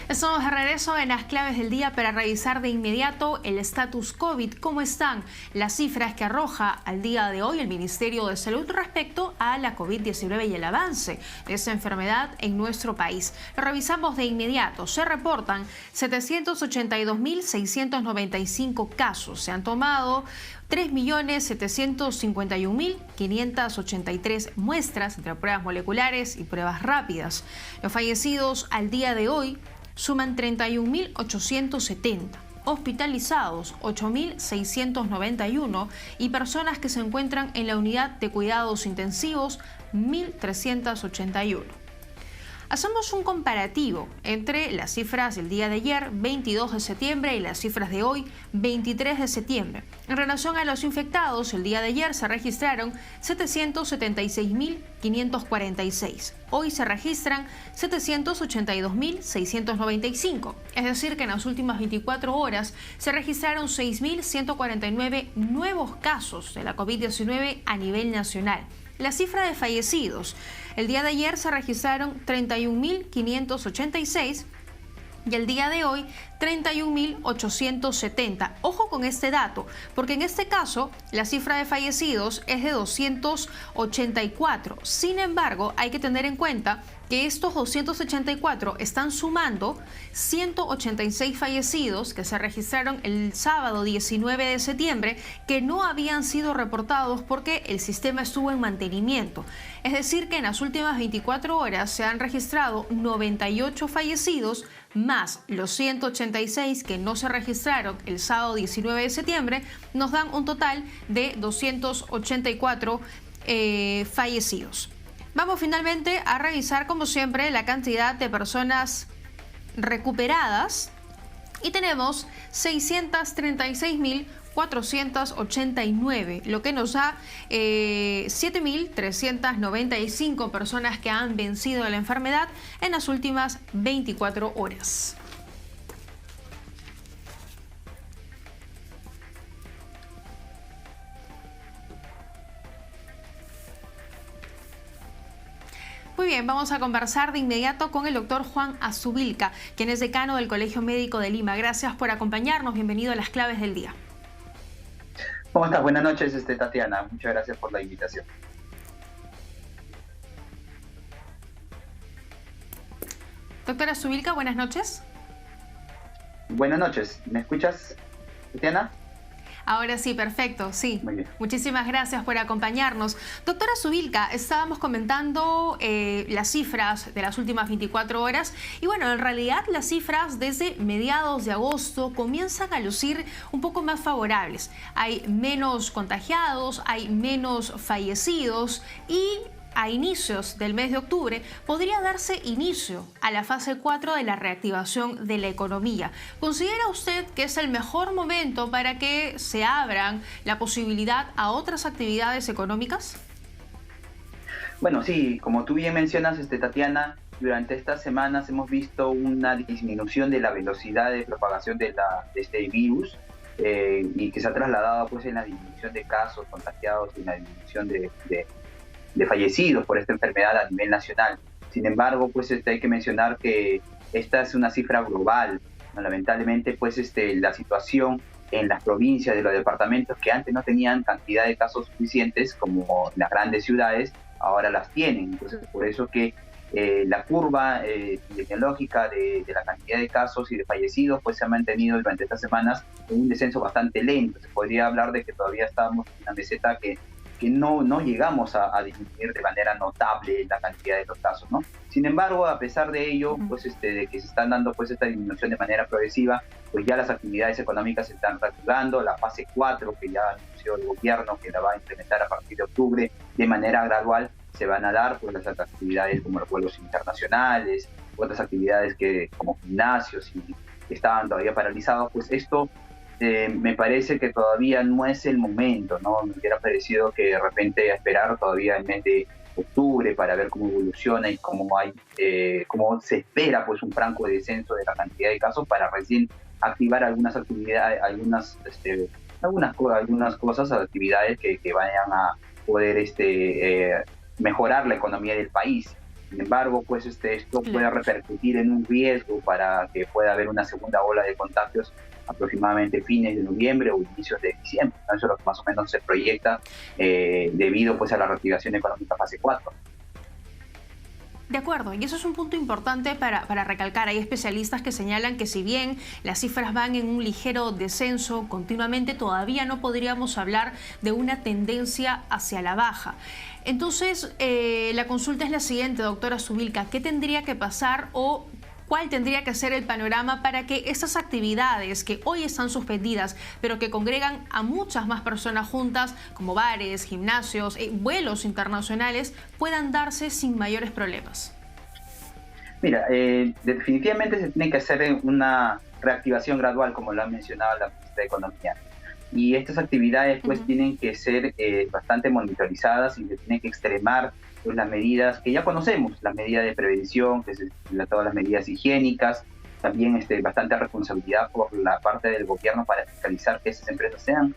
Estamos de regreso en las claves del día para revisar de inmediato el estatus COVID. ¿Cómo están las cifras que arroja al día de hoy el Ministerio de Salud respecto a la COVID-19 y el avance de esa enfermedad en nuestro país? Lo revisamos de inmediato. Se reportan 782.695 casos. Se han tomado 3.751.583 muestras entre pruebas moleculares y pruebas rápidas. Los fallecidos al día de hoy suman 31.870, hospitalizados 8.691 y personas que se encuentran en la unidad de cuidados intensivos 1.381. Hacemos un comparativo entre las cifras del día de ayer, 22 de septiembre, y las cifras de hoy, 23 de septiembre. En relación a los infectados, el día de ayer se registraron 776.546. Hoy se registran 782.695. Es decir, que en las últimas 24 horas se registraron 6.149 nuevos casos de la COVID-19 a nivel nacional. La cifra de fallecidos. El día de ayer se registraron 31.586 y el día de hoy 31.870. Ojo con este dato, porque en este caso la cifra de fallecidos es de 284. Sin embargo, hay que tener en cuenta que estos 284 están sumando 186 fallecidos que se registraron el sábado 19 de septiembre que no habían sido reportados porque el sistema estuvo en mantenimiento. Es decir, que en las últimas 24 horas se han registrado 98 fallecidos más los 186 que no se registraron el sábado 19 de septiembre, nos dan un total de 284 fallecidos. Vamos finalmente a revisar, como siempre, la cantidad de personas recuperadas y tenemos 636.489, lo que nos da 7.395 personas que han vencido la enfermedad en las últimas 24 horas. Muy bien, vamos a conversar de inmediato con el doctor Juan Azubilca, quien es decano del Colegio Médico de Lima. Gracias por acompañarnos. Bienvenido a las claves del día. ¿Cómo estás? Buenas noches, Tatiana. Muchas gracias por la invitación. Doctora Azubilca, buenas noches. Buenas noches. ¿Me escuchas, Tatiana? Ahora sí, perfecto, sí. Muy bien. Muchísimas gracias por acompañarnos. Doctora Azubilca, estábamos comentando las cifras de las últimas 24 horas y bueno, en realidad las cifras desde mediados de agosto comienzan a lucir un poco más favorables. Hay menos contagiados, hay menos fallecidos y a inicios del mes de octubre podría darse inicio a la fase 4 de la reactivación de la economía. ¿Considera usted que es el mejor momento para que se abran la posibilidad a otras actividades económicas? Bueno, sí, como tú bien mencionas, Tatiana, durante estas semanas hemos visto una disminución de la velocidad de propagación de este virus y que se ha trasladado pues en la disminución de casos contagiados y en la disminución de fallecidos por esta enfermedad a nivel nacional. Sin embargo, pues hay que mencionar que esta es una cifra global. Lamentablemente, pues la situación en las provincias de los departamentos que antes no tenían cantidad de casos suficientes como las grandes ciudades, ahora las tienen. Entonces, por eso que la curva epidemiológica de la cantidad de casos y de fallecidos pues se ha mantenido durante estas semanas en un descenso bastante lento. Se podría hablar de que todavía estábamos en una meseta que no llegamos a disminuir de manera notable la cantidad de los casos, ¿no? Sin embargo, a pesar de ello, pues de que se están dando pues esta disminución de manera progresiva, pues ya las actividades económicas se están reactivando. La fase 4 que ya anunció el gobierno que la va a implementar a partir de octubre de manera gradual, se van a dar pues las actividades como los vuelos internacionales, otras actividades que como gimnasios y que estaban todavía paralizados. Pues esto me parece que todavía no es el momento, ¿no? Me hubiera parecido que de repente esperar todavía el mes de octubre para ver cómo evoluciona y cómo se espera pues un franco descenso de la cantidad de casos para recién activar algunas actividades, algunas cosas, actividades que vayan a poder mejorar la economía del país. Sin embargo, pues esto puede repercutir en un riesgo para que pueda haber una segunda ola de contagios aproximadamente fines de noviembre o inicios de diciembre, ¿no? Eso es lo que más o menos se proyecta debido pues a la reactivación económica fase 4. De acuerdo, y eso es un punto importante para recalcar. Hay especialistas que señalan que si bien las cifras van en un ligero descenso continuamente, todavía no podríamos hablar de una tendencia hacia la baja. Entonces, la consulta es la siguiente, doctora Zubilca. ¿Qué tendría que pasar o cuál tendría que ser el panorama para que estas actividades que hoy están suspendidas, pero que congregan a muchas más personas juntas, como bares, gimnasios, vuelos internacionales, puedan darse sin mayores problemas? Mira, definitivamente se tiene que hacer una reactivación gradual, como lo ha mencionado la ministra de Economía. Y estas actividades pues tienen que ser bastante monitorizadas y se tienen que extremar pues, las medidas que ya conocemos, las medidas de prevención, que es todas las medidas higiénicas, también bastante responsabilidad por la parte del gobierno para fiscalizar que esas empresas sean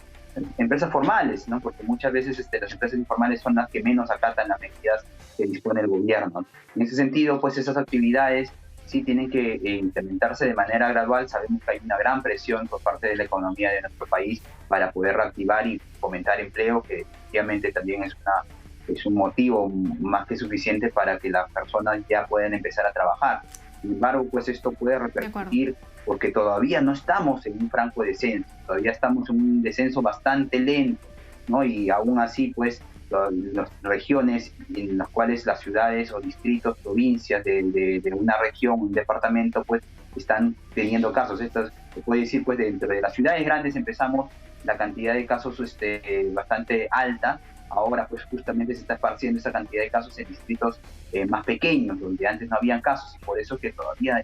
empresas formales, ¿no? Porque muchas veces las empresas informales son las que menos acatan las medidas que dispone el gobierno. En ese sentido, pues esas actividades sí tienen que implementarse de manera gradual. Sabemos que hay una gran presión por parte de la economía de nuestro país para poder reactivar y fomentar empleo, que efectivamente también es un motivo más que suficiente para que las personas ya puedan empezar a trabajar. Sin embargo, pues esto puede repercutir porque todavía no estamos en un franco descenso, todavía estamos en un descenso bastante lento, ¿no? Y aún así, pues, las regiones en las cuales las ciudades o distritos, provincias de una región, un departamento, pues, están teniendo casos. Esto se puede decir, pues, dentro de las ciudades grandes empezamos la cantidad de casos bastante alta. Ahora, pues, justamente se está esparciendo esa cantidad de casos en distritos más pequeños, donde antes no habían casos, y por eso que todavía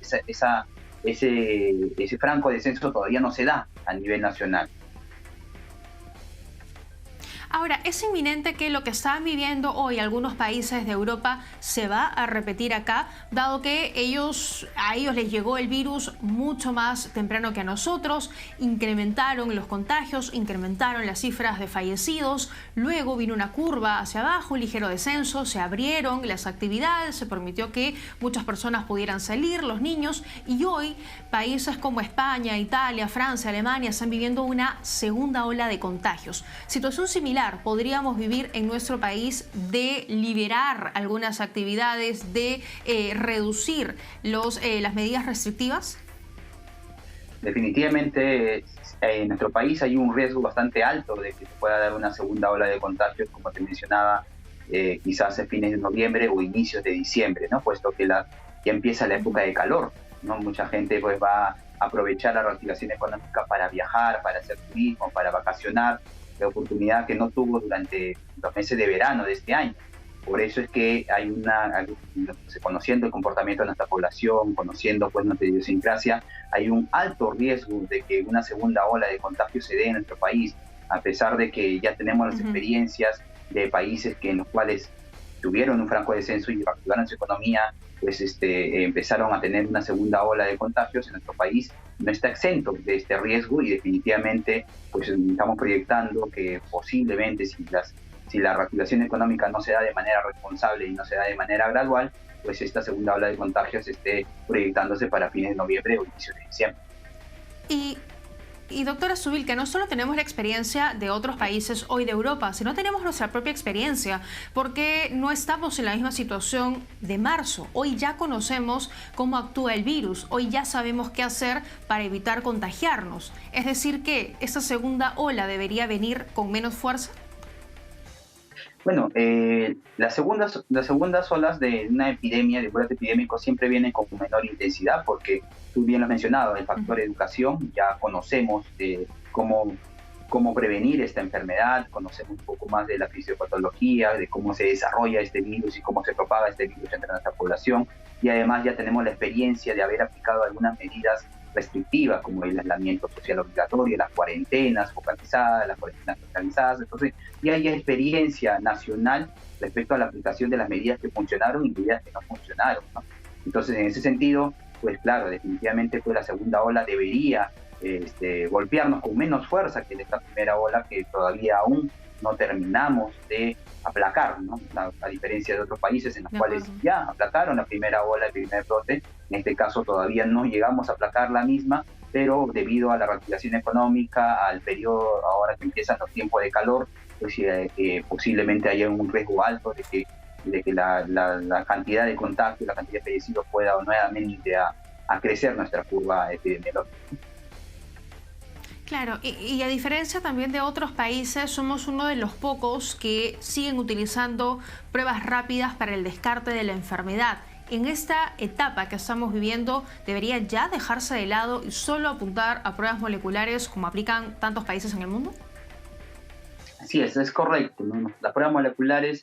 ese franco descenso todavía no se da a nivel nacional. Ahora, es inminente que lo que están viviendo hoy algunos países de Europa se va a repetir acá, dado que a ellos les llegó el virus mucho más temprano que a nosotros, incrementaron los contagios, incrementaron las cifras de fallecidos, luego vino una curva hacia abajo, un ligero descenso, se abrieron las actividades, se permitió que muchas personas pudieran salir, los niños, y hoy países como España, Italia, Francia, Alemania están viviendo una segunda ola de contagios. Situación similar podríamos vivir en nuestro país de liberar algunas actividades, de reducir las medidas restrictivas. Definitivamente en nuestro país hay un riesgo bastante alto de que se pueda dar una segunda ola de contagios, como te mencionaba, quizás a fines de noviembre o inicios de diciembre, ¿no? Puesto que ya empieza la época de calor, ¿no? Mucha gente pues va a aprovechar la reactivación económica para viajar, para hacer turismo, para vacacionar, de oportunidad que no tuvo durante los meses de verano de este año. Por eso es que hay conociendo el comportamiento de nuestra población, conociendo pues nuestra idiosincrasia, hay un alto riesgo de que una segunda ola de contagio se dé en nuestro país, a pesar de que ya tenemos las experiencias de países en los cuales tuvieron un franco descenso y reactivaron su economía, pues empezaron a tener una segunda ola de contagios. En nuestro país no está exento de este riesgo y definitivamente pues estamos proyectando que posiblemente si la reactivación económica no se da de manera responsable y no se da de manera gradual, pues esta segunda ola de contagios esté proyectándose para fines de noviembre o inicios de diciembre. Y doctora Zubilca, no solo tenemos la experiencia de otros países hoy de Europa, sino tenemos nuestra propia experiencia, porque no estamos en la misma situación de marzo. Hoy ya conocemos cómo actúa el virus, hoy ya sabemos qué hacer para evitar contagiarnos. Es decir, que esta segunda ola debería venir con menos fuerza. Bueno, las segundas olas de una epidemia, de brote epidémico, siempre vienen con menor intensidad porque tú bien lo has mencionado, el factor educación, ya conocemos cómo prevenir esta enfermedad, conocemos un poco más de la fisiopatología, de cómo se desarrolla este virus y cómo se propaga este virus entre nuestra población, y además ya tenemos la experiencia de haber aplicado algunas medidas restrictivas como el aislamiento social obligatorio, las cuarentenas focalizadas, las cuarentenas focalizadas. Entonces ya hay experiencia nacional respecto a la aplicación de las medidas que funcionaron y medidas que no funcionaron, ¿no? Entonces en ese sentido, pues claro, definitivamente pues la segunda ola debería golpearnos con menos fuerza que esta primera ola, que todavía aún no terminamos de aplacar, ¿no? A diferencia de otros países en los cuales ya aplacaron la primera ola, el primer brote. En este caso todavía no llegamos a aplacar la misma, pero debido a la reactivación económica, al periodo ahora que empiezan los tiempos de calor, pues posiblemente haya un riesgo alto de que la cantidad de contagios, la cantidad de fallecidos pueda nuevamente a crecer nuestra curva epidemiológica. Claro, y a diferencia también de otros países, somos uno de los pocos que siguen utilizando pruebas rápidas para el descarte de la enfermedad. En esta etapa que estamos viviendo, ¿debería ya dejarse de lado y solo apuntar a pruebas moleculares como aplican tantos países en el mundo? Sí, eso es correcto, ¿no? Las pruebas moleculares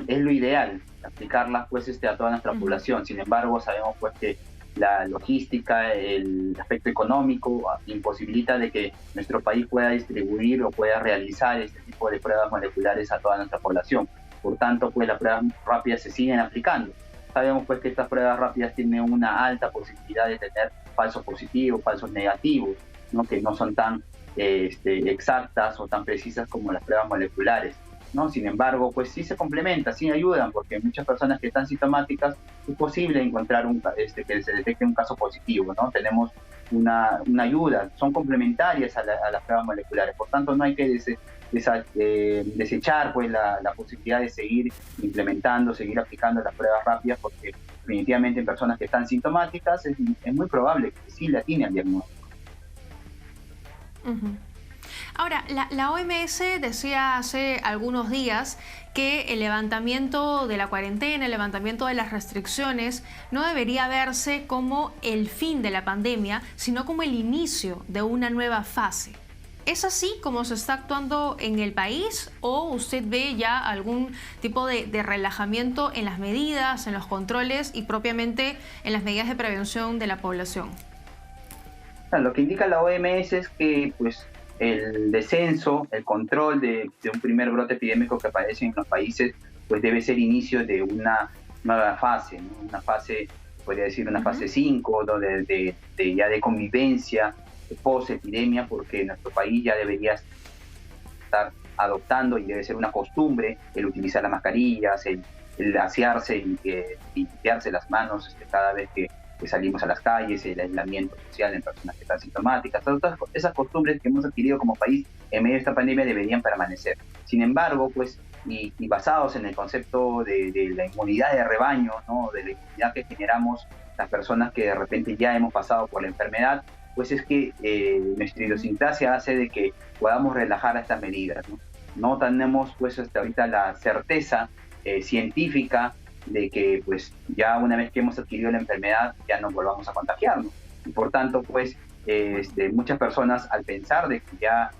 es lo ideal, aplicarlas pues a toda nuestra población. Sin embargo, sabemos pues que la logística, el aspecto económico imposibilita de que nuestro país pueda distribuir o pueda realizar este tipo de pruebas moleculares a toda nuestra población. Por tanto, pues las pruebas rápidas se siguen aplicando. Sabemos pues que estas pruebas rápidas tienen una alta posibilidad de tener falsos positivos, falsos negativos, ¿no? Que no son tan exactas o tan precisas como las pruebas moleculares, ¿no? Sin embargo, pues sí se complementan, sí ayudan, porque muchas personas que están sintomáticas es posible encontrar que se detecte un caso positivo, ¿no? Tenemos una ayuda, son complementarias a las pruebas moleculares, por tanto no hay que desechar pues la posibilidad de seguir implementando, seguir aplicando las pruebas rápidas, porque definitivamente en personas que están sintomáticas es muy probable que sí le atine al diagnóstico. Ahora, la OMS decía hace algunos días que el levantamiento de la cuarentena, el levantamiento de las restricciones no debería verse como el fin de la pandemia, sino como el inicio de una nueva fase. ¿Es así como se está actuando en el país o usted ve ya algún tipo de relajamiento en las medidas, en los controles y propiamente en las medidas de prevención de la población? Lo que indica la OMS es que pues, el descenso, el control de un primer brote epidémico que aparece en los países, pues debe ser inicio de una nueva fase, ¿no? Una fase, podría decir una fase 5, ya de convivencia post-epidemia, porque nuestro país ya debería estar adoptando y debe ser una costumbre el utilizar las mascarillas, el asearse y limpiarse las manos cada vez que salimos a las calles, el aislamiento social en personas que están sintomáticas. Todas esas costumbres que hemos adquirido como país en medio de esta pandemia deberían permanecer. Sin embargo, pues, y basados en el concepto de la inmunidad de rebaño, ¿no? De la inmunidad que generamos las personas que de repente ya hemos pasado por la enfermedad, pues es que nuestra idiosincrasia hace de que podamos relajar estas medidas, ¿no? No tenemos pues hasta ahorita la certeza científica de que pues ya una vez que hemos adquirido la enfermedad ya no volvamos a contagiarnos. Y por tanto pues muchas personas al pensar de que ya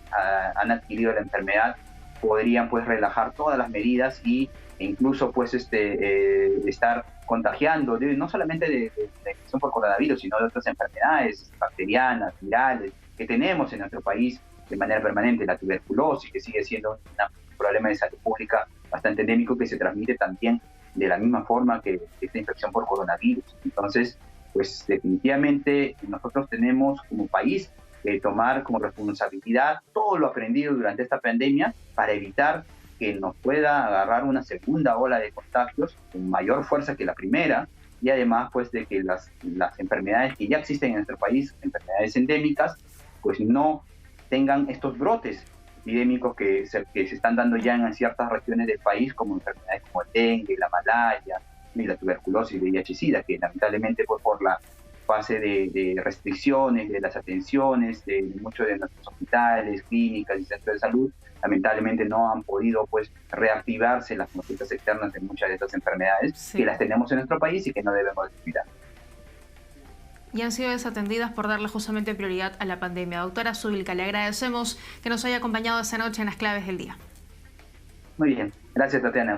han adquirido la enfermedad podrían pues relajar todas las medidas e incluso pues estar contagiando no solamente de la infección por coronavirus, sino de otras enfermedades bacterianas, virales que tenemos en nuestro país de manera permanente, la tuberculosis, que sigue siendo un problema de salud pública bastante endémico que se transmite también de la misma forma que esta infección por coronavirus. Entonces, pues definitivamente nosotros tenemos como país que tomar como responsabilidad todo lo aprendido durante esta pandemia para evitar que nos pueda agarrar una segunda ola de contagios con mayor fuerza que la primera, y además pues de que las enfermedades que ya existen en nuestro país, enfermedades endémicas, pues no tengan estos brotes epidémicos que se están dando ya en ciertas regiones del país, como enfermedades como el dengue, la malaria y la tuberculosis, VIH-Sida, que lamentablemente pues, por la fase de restricciones de las atenciones de muchos de nuestros hospitales, clínicas y centros de salud, lamentablemente no han podido pues reactivarse las consultas externas de muchas de estas enfermedades que las tenemos en nuestro país y que no debemos descuidar. Y han sido desatendidas por darle justamente prioridad a la pandemia. Doctora Zubilca, le agradecemos que nos haya acompañado esta noche en Las Claves del Día. Muy bien, gracias Tatiana.